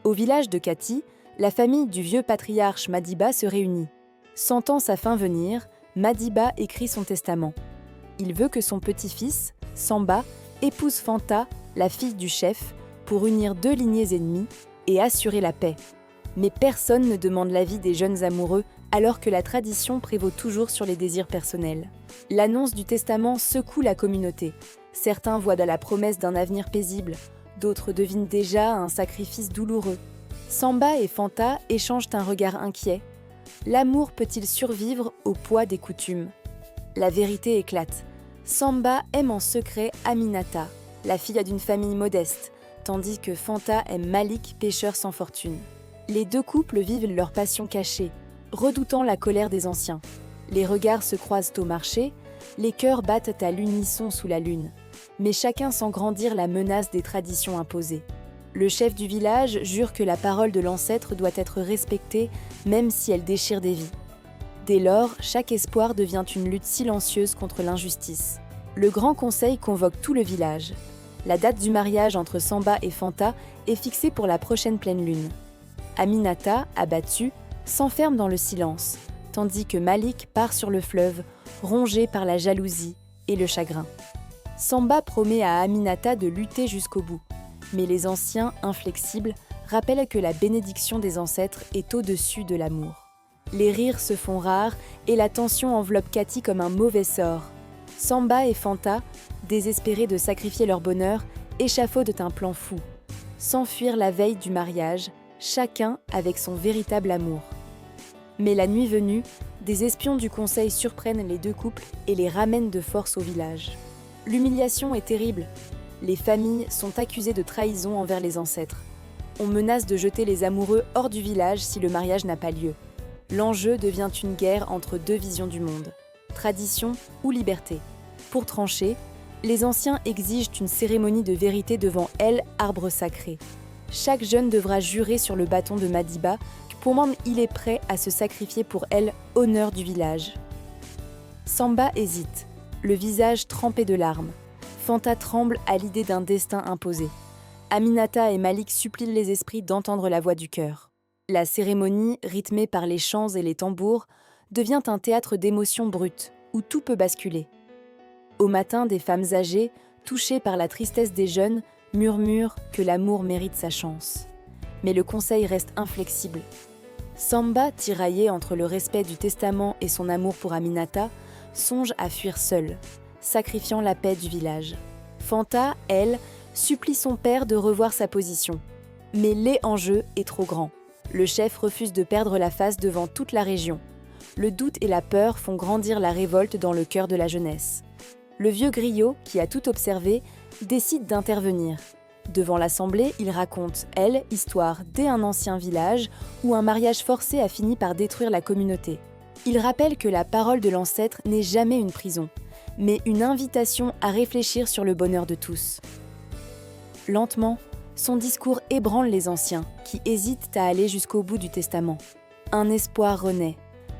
Au village de Kati, la famille du vieux patriarche Madiba se réunit. Sentant sa fin venir, Madiba écrit son testament. Il veut que son petit-fils, Samba, épouse Fanta, la fille du chef, pour unir deux lignées ennemies et assurer la paix. Mais personne ne demande l'avis des jeunes amoureux alors que la tradition prévaut toujours sur les désirs personnels. L'annonce du testament secoue la communauté. Certains voient dans la promesse d'un avenir paisible, d'autres devinent déjà un sacrifice douloureux. Samba et Fanta échangent un regard inquiet. L'amour peut-il survivre au poids des coutumes ? La vérité éclate. Samba aime en secret Aminata, la fille d'une famille modeste, tandis que Fanta aime Malik, pêcheur sans fortune. Les deux couples vivent leur passion cachée, redoutant la colère des anciens. Les regards se croisent au marché, les cœurs battent à l'unisson sous la lune. Mais chacun sent grandir la menace des traditions imposées. Le chef du village jure que la parole de l'ancêtre doit être respectée, même si elle déchire des vies. Dès lors, chaque espoir devient une lutte silencieuse contre l'injustice. Le grand conseil convoque tout le village. La date du mariage entre Samba et Fanta est fixée pour la prochaine pleine lune. Aminata, abattue, s'enferme dans le silence, tandis que Malik part sur le fleuve, rongé par la jalousie et le chagrin. Samba promet à Aminata de lutter jusqu'au bout, mais les anciens, inflexibles, rappellent que la bénédiction des ancêtres est au-dessus de l'amour. Les rires se font rares et la tension enveloppe Kati comme un mauvais sort. Samba et Fanta, désespérés de sacrifier leur bonheur, échafaudent un plan fou. S'enfuir la veille du mariage, chacun avec son véritable amour. Mais la nuit venue, des espions du conseil surprennent les deux couples et les ramènent de force au village. L'humiliation est terrible. Les familles sont accusées de trahison envers les ancêtres. On menace de jeter les amoureux hors du village si le mariage n'a pas lieu. L'enjeu devient une guerre entre deux visions du monde, tradition ou liberté. Pour trancher, les anciens exigent une cérémonie de vérité devant El, arbre sacré. Chaque jeune devra jurer sur le bâton de Madiba que pour moi il est prêt à se sacrifier pour El, honneur du village. Samba hésite, le visage trempé de larmes. Fanta tremble à l'idée d'un destin imposé. Aminata et Malik supplient les esprits d'entendre la voix du cœur. La cérémonie, rythmée par les chants et les tambours, devient un théâtre d'émotions brutes, où tout peut basculer. Au matin, des femmes âgées, touchées par la tristesse des jeunes, murmurent que l'amour mérite sa chance. Mais le conseil reste inflexible. Samba, tiraillé entre le respect du testament et son amour pour Aminata, songe à fuir seul, sacrifiant la paix du village. Fanta, elle, supplie son père de revoir sa position. Mais l'enjeu est trop grand. Le chef refuse de perdre la face devant toute la région. Le doute et la peur font grandir la révolte dans le cœur de la jeunesse. Le vieux griot, qui a tout observé, décide d'intervenir. Devant l'assemblée, il raconte, histoire dès un ancien village où un mariage forcé a fini par détruire la communauté. Il rappelle que la parole de l'ancêtre n'est jamais une prison, mais une invitation à réfléchir sur le bonheur de tous. Lentement, son discours ébranle les anciens, qui hésitent à aller jusqu'au bout du testament. Un espoir renaît.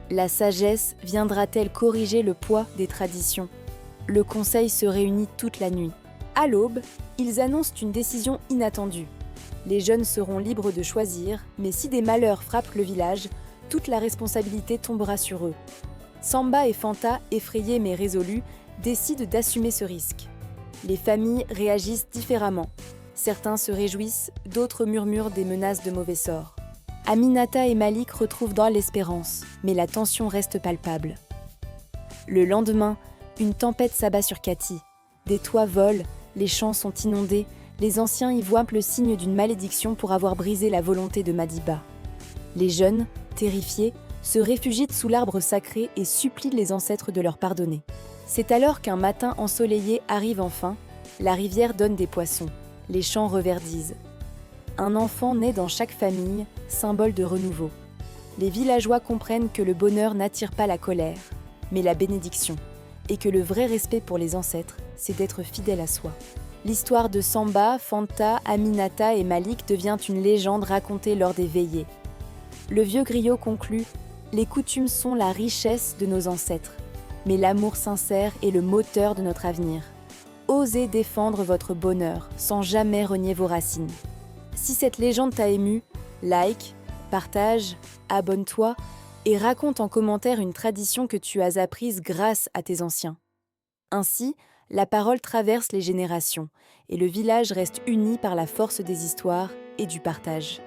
La sagesse viendra-t-elle corriger le poids des traditions ? Le conseil se réunit toute la nuit. À l'aube, ils annoncent une décision inattendue. Les jeunes seront libres de choisir, mais si des malheurs frappent le village, toute la responsabilité tombera sur eux. Samba et Fanta, effrayés mais résolus, décident d'assumer ce risque. Les familles réagissent différemment. Certains se réjouissent, d'autres murmurent des menaces de mauvais sort. Aminata et Malik retrouvent dans l'espérance, mais la tension reste palpable. Le lendemain, une tempête s'abat sur Kati. Des toits volent, les champs sont inondés, les anciens y voient le signe d'une malédiction pour avoir brisé la volonté de Madiba. Les jeunes, terrifiés, se réfugient sous l'arbre sacré et supplient les ancêtres de leur pardonner. C'est alors qu'un matin ensoleillé arrive enfin, la rivière donne des poissons, les champs reverdisent. Un enfant naît dans chaque famille, symbole de renouveau. Les villageois comprennent que le bonheur n'attire pas la colère, mais la bénédiction, et que le vrai respect pour les ancêtres, c'est d'être fidèle à soi. L'histoire de Samba, Fanta, Aminata et Malik devient une légende racontée lors des veillées. Le vieux griot conclut « Les coutumes sont la richesse de nos ancêtres, mais l'amour sincère est le moteur de notre avenir. Osez défendre votre bonheur sans jamais renier vos racines. » Si cette légende t'a ému, Like, partage, abonne-toi et raconte en commentaire une tradition que tu as apprise grâce à tes anciens. Ainsi, la parole traverse les générations et le village reste uni par la force des histoires et du partage.